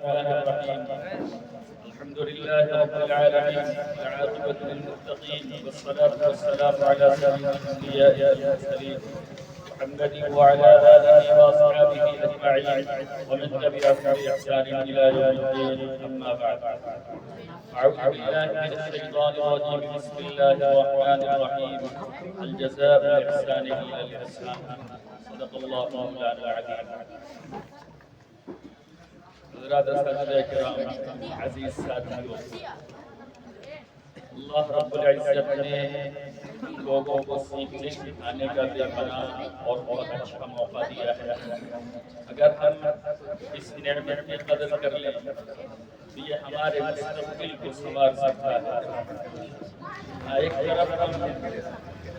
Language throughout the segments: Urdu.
الرحمن الرحيم الحمد لله رب العالمين والعاقبة للمتقين والصلاة والسلام على سيد الأنبياء والمرسلين محمد وعلى آله وأصحابه أجمعين ومن تبعهم بإحسان إلى يوم الدين أما بعد أعوذ بالله من الشيطان الرجيم بسم الله الرحمن الرحيم الجزاء بإحسان إلا الإحسان صدق الله مولانا العظيم حضرات اساتذہ کرام عزیز ساتھیوں اللہ رب العزت نے لوگوں کو سیکھنے سکھانے کا بے پناہ اور بہت اچھا موقع دیا ہے اگر ہم اس نعمت کی قدر کر لیں تو یہ ہمارے مستقبل کو سنوار سکتا ہے ایک طرف ہم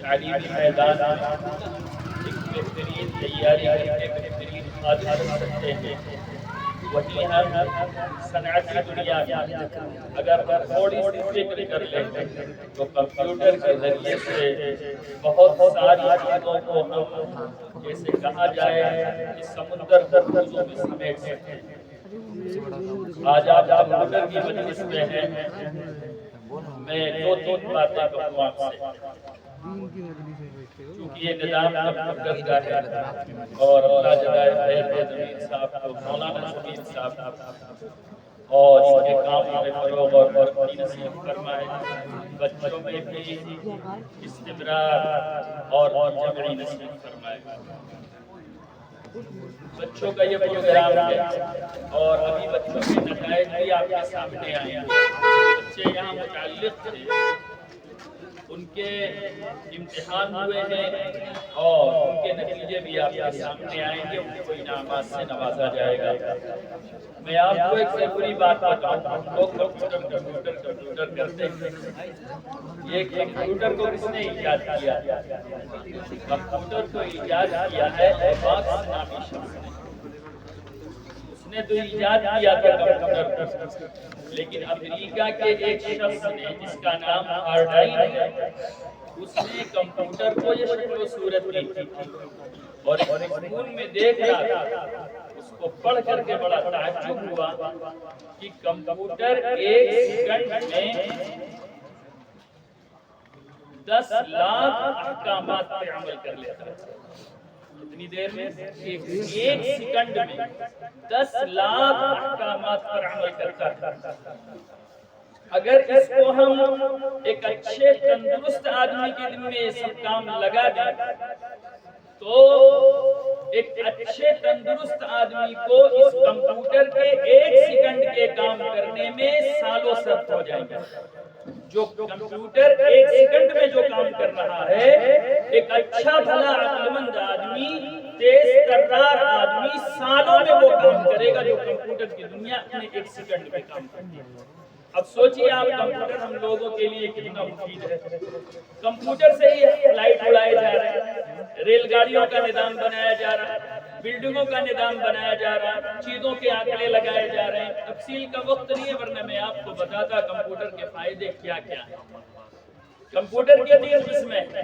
تعلیمی میدان ایک بہترین تیاری کر کے بہترین قادر بن سکتے ہیں وہی ہم صنعتی دنیا میں اگر تھوڑی سی فکر کر لیں تو کمپیوٹر کے ذریعے سے بہت ساری چیزوں کو ہم جیسے کہا جائے کہ سمندر چیزوں میں سمیٹ سکتے ہیں آج آپ کمپیوٹر کی مجلس میں ہیں میں دو تین باتیں کہوں آپ سے کیونکہ یہ نظام کمپیوٹر کا ہے اور اللہ جلائے خیر زمین صاحب کو مولانا شمید صاحب اور ان کے کام میں فروغ اور برکتی نصیب فرمائے بچوں میں بھی استمرار اور جمعی نصیب فرمائے بچوں کا یہ پروگرام ہے اور ابھی بچوں کے نتائج بھی آپ کے سامنے آئے ہیں بچے یہاں متعلق تھے ان کے امتحان ہوئے ہیں اور ان کے نتیجے بھی آپ کے سامنے آئیں گے ان کو انعامات سے نوازا جائے گا میں آپ کو ایک ضروری بات بتاؤں لوگ کمپیوٹر کرتے ہیں یہ کمپیوٹر کو کس نے ایجاد کیا کمپیوٹر کو ایجاد کیا ہے ایباکس نامی شخص اس نے تو ایجاد کیا تھا کمپیوٹر کو لیکن امریکہ کے ایک شخص نے جس کا نام آرڈائن ہے اس نے کمپیوٹر کو یہ شکل و صورت دی تھی اور اسکول میں دیکھ رہا تھا اس کو پڑھ کر کے بڑا تعجب ہوا کہ کمپیوٹر ایک سیکنڈ میں 10 لاکھ احکامات پر عمل کر لیتا ہے اتنی دیر میں ایک سیکنڈ میں 10 لاکھ احکامات پر عمل کرتا ہے اگر اس کو ہم ایک اچھے تندرست آدمی کے دل میں یہ سب کام لگا دیں تو ایک اچھے تندرست آدمی کو اس کمپیوٹر کے ایک سیکنڈ کے کام کرنے میں سالوں صرف ہو جائیں گے جو کمپیوٹر ایک سیکنڈ میں جو کام کر رہا ہے ایک اچھا بھلا عقل مند آدمی تیز ترار آدمی سالوں میں وہ کام کرے گا جو کمپیوٹر کی دنیا میں ایک سیکنڈ میں کام کرتی ہے اب سوچئے آپ کمپیوٹر ہم لوگوں کے لیے کتنا مفید ہے کمپیوٹر سے ہی فلائٹ اڑائے جا رہے ہیں ریل گاڑیوں کا نظام بنایا جا رہا ہے بلڈنگوں کا نظام بنایا جا رہا ہے چیزوں کے آنکڑے لگائے جا رہے ہیں تفصیل کا وقت نہیں ہے ورنہ میں آپ کو بتاتا کمپیوٹر کے فائدے کیا کیا ہیں کمپیوٹر کی 3 قسمیں ہیں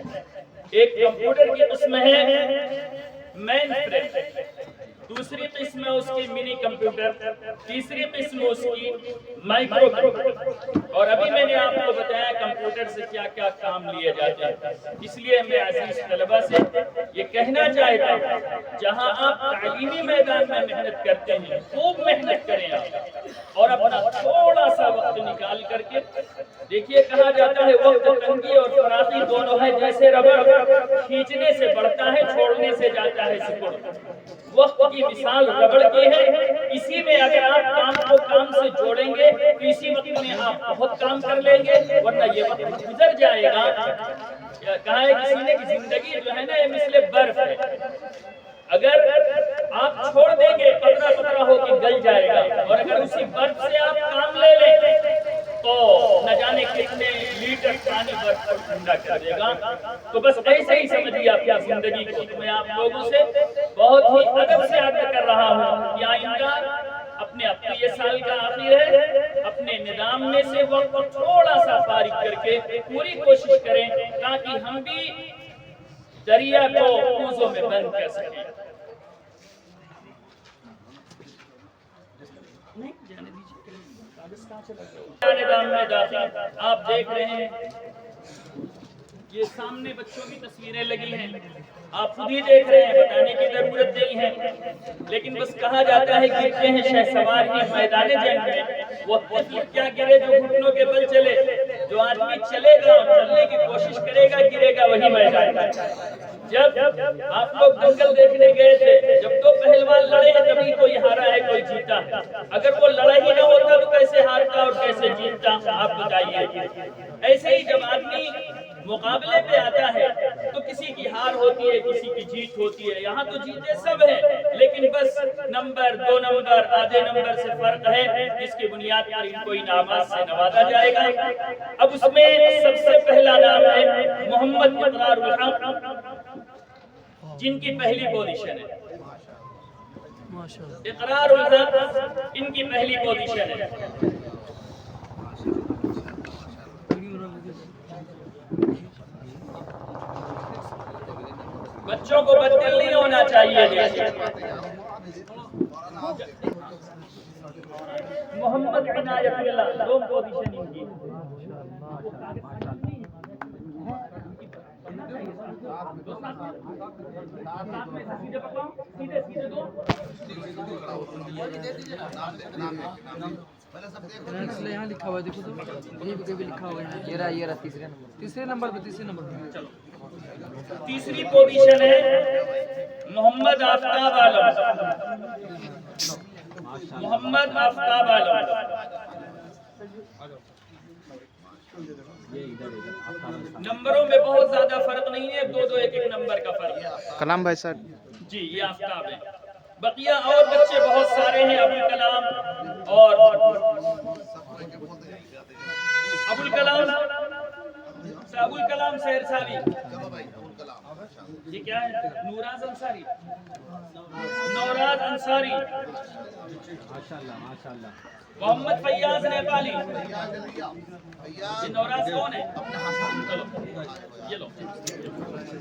ایک کمپیوٹر کی قسم ہے مین فریم دوسری قسم ہے اس کی منی کمپیوٹر تیسری قسم اس کی مائکرو کمپیوٹر اور ابھی میں نے آپ کو بتایا کمپیوٹر سے کیا کیا کام لیے جاتے ہیں اس لیے میں عزیز طلبہ سے یہ کہنا چاہتا ہوں جہاں آپ تعلیمی میدان میں محنت کرتے ہیں خوب محنت کریں آپ اور اپنا تھوڑا سا وقت نکال کر کے دیکھیے کہا جاتا ہے وقت تنگی اور فراغی دونوں ہے جیسے ربڑ کھینچنے سے بڑھتا ہے چھوڑنے سے جاتا ہے سکڑ وقت کی مثال ربڑ کی ہے اسی میں اگر آپ کام کو کام سے جوڑیں گے تو اسی وقت میں آپ بہت کام کر لیں گے ورنہ یہ وقت گزر جائے گا کہا ہے کسی نے کہ زندگی جو ہے نا یہ مثل برف ہے اگر آپ چھوڑ دیں گے قطرہ قطرہ ہو کے گل جائے گا اور اگر اسی برف سے آپ کام لے لیں تو نہ جانے کتنے لیٹر پانی برف کو ٹھنڈا کر دے گا تو بس ایسے ہی سمجھیے آپ کی زندگی کو میں آپ لوگوں سے بہت ہی ادب سے عرض کر رہا ہوں کہ آئندہ اپنے یہ سال کا آخر ہے اپنے نظام میں سے وقت تھوڑا سا فارغ کر کے پوری کوشش کریں تاکہ ہم بھی دریا کو کوزوں میں بند کر سکیں نظام میں داخل آپ دیکھ رہے ہیں، یہ سامنے بچوں کی تصویریں لگی ہیں، آپ خود ہی دیکھ رہے ہیں، بتانے کی ضرورت نہیں ہے، لیکن بس کہا جاتا ہے کہ کہتے ہیں شہسوار کی میدان جنگ میں وہ طفل کیا گرے جو گھٹنوں کے بل چلے، جو آدمی چلے گا اور چلنے کی کوشش کرے گا گرے گا وہی میدان ہے۔ جب آپ لوگ دنگل دیکھنے گئے تھے، جب دو پہلوان لڑے ہیں تبھی کوئی ہارا ہے کوئی جیتا ہے، اگر وہ لڑا ہی نہ ہوتا تو کیسے ہارتا اور کیسے جیتتا آپ بتائیے۔ ایسے ہی جب آدمی مقابلے پہ آتا ہے تو کسی کی ہار ہوتی ہے کسی کی جیت ہوتی ہے، یہاں تو جیتے سب ہیں لیکن بس نمبر 2 نمبر آدھے نمبر سے فرق ہے جس کی بنیاد پر ان کو انعامات سے نوازا جائے گا۔ اب اس میں سب سے پہلا نام ہے محمد اقرار الحق، جن کی پہلی پوزیشن ہے اقرار الحق، ان کی پہلی پوزیشن ہے۔ بچوں کو بددل نہیں ہونا چاہیے، محمد عنایت اللہ 2 پوزیشن ان کی۔ یہاں لکھا ہوا ہے، دیکھو تو یہ بھی لکھا ہوا ہے، یہ رہا تیسرے نمبر پہ۔ تیسری پوزیشن ہے محمد آفتاب عالم، محمد آفتاب عالم۔ نمبروں میں بہت زیادہ فرق نہیں ہے، 2 1 1 نمبر کا فرق ہے۔ کلام بھائی صاحب جی یہ آفتاب ہے، بقیہ اور بچے بہت سارے ہیں، ابوالکلام اور ابوالکلام سیر ساوی، یہ کیا ہے؟ نوراز انصاری، نوراز انصاری، محمد فیاض نیپالی۔ یہ نوراز کون ہے؟ یہ لو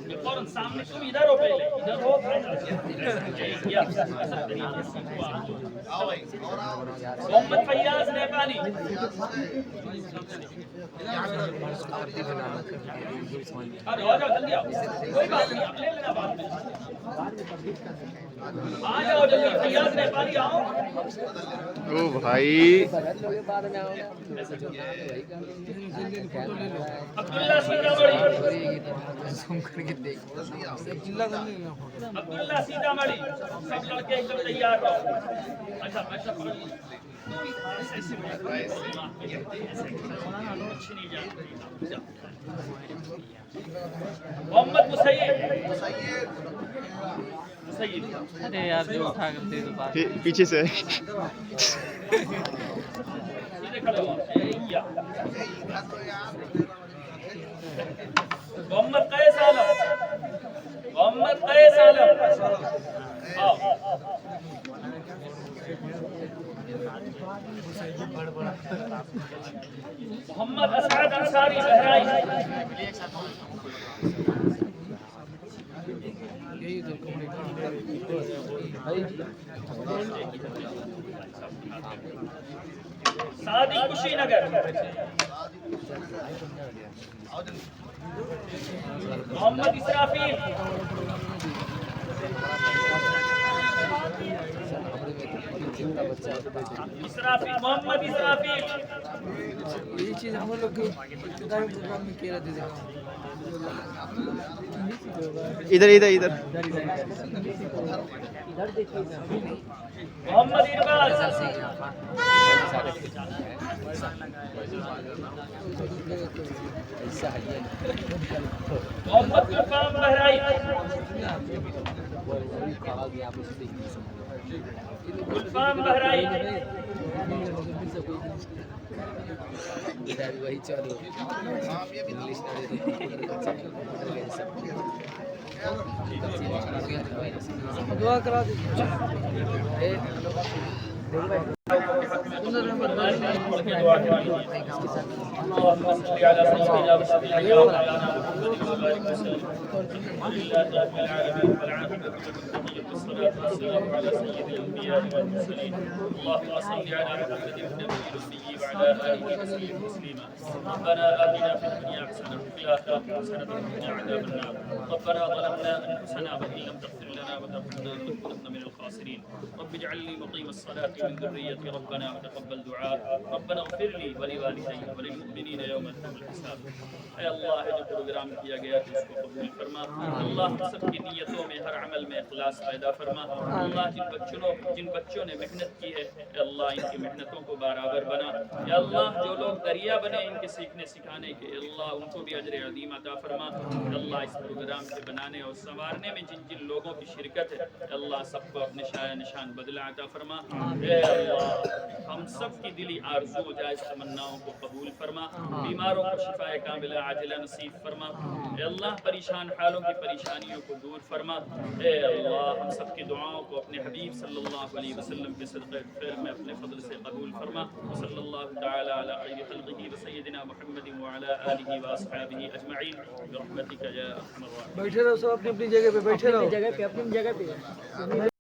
یہ فوراً سامنے، تم ادھر ہو، پہلے ادھر ہو، محمد فیاض نیپالی۔ ارے آ جاؤ جلدی آؤ، کوئی بات نہیں، آپ لے لینا بعد میں، آ جاؤ جلدی، فیاض نیپالی آؤ۔ او بھائی عبداللہ سیتامڑھی، عبداللہ سیتامڑھی، سب لڑکے ایک دم تیار رہو۔ اچھا اچھا محمد مسیب، ارے یار جو اٹھا کر دے دو پیچھے سے محمد قیس عالم، محمد قیس عالم، محمد اسعد انصاری بہرائچ، صادق کشی نگر، محمد اسرافیل، محمد اسرافیل، یہ چیز ہم لوگ پروگرام میں کہہ رہے تھے، ادھر ادھر ادھر محمد ارباز، محمد غفام بہرائچ، غفام بہرائچ، وہی چالو انگلش دعا کرا دے والصلاة والسلام على سيد الأنبياء والمرسلين اللهم صل على محمد النبي الأمي وعلى آله وسلم تسليما ربنا آتنا في الدنيا حسنة وفي الآخرة حسنة وقنا عذاب النار ربنا ظلمنا أنفسنا وإن لم تغفر لنا وترحمنا لنكونن من الخاسرين رب اجعل لي مقيم الصلاة من ذريتي ربنا وتقبل دعاء ربنا اغفر لي ولوالدي وللمؤمنين يوم يقوم الحساب اے اللہ جو پروگرام کیا گیا ہے اس کو قبول فرما اللہ ہم سب کی نیتوں میں ہر عمل میں اخلاص پیدا فرما اللہ جن بچوں نے محنت کی ہے اے اللہ ان کی محنتوں کو برابر بنا اے اللہ جو لوگ دریا بنے ان کے سیکھنے سکھانے کے اللہ ان کو بھی اجر عظیم عطا فرما اے اللہ اس پروگرام کے بنانے اور سنوارنے میں جن جن لوگوں کی شرکت ہے اے اللہ سب کو اپنے شایع نشان بدلہ عطا فرما اے اللہ ہم سب کی دلی آرزو و جائز تمناؤں کو قبول فرما بیماروں کو شفاء کاملہ عاجلہ نصیب فرما اے اللہ پریشان حالوں کی پریشانیوں کو دور فرما اے اللہ ہم سب کی دعاؤں کو اپنے حبیب صلی اللہ علیہ وسلم کے صدقہ خیر میں اپنے فضل سے قبول فرما صلی اللہ تعالی علی خیر خلقہ وسیدنا محمد وعلی آلہ واصحابہ اجمعین برحمتک یا ارحم الراحمین بیٹھے رہو سب اپنی اپنی جگہ پہ بیٹھے رہو اپنی جگہ پہ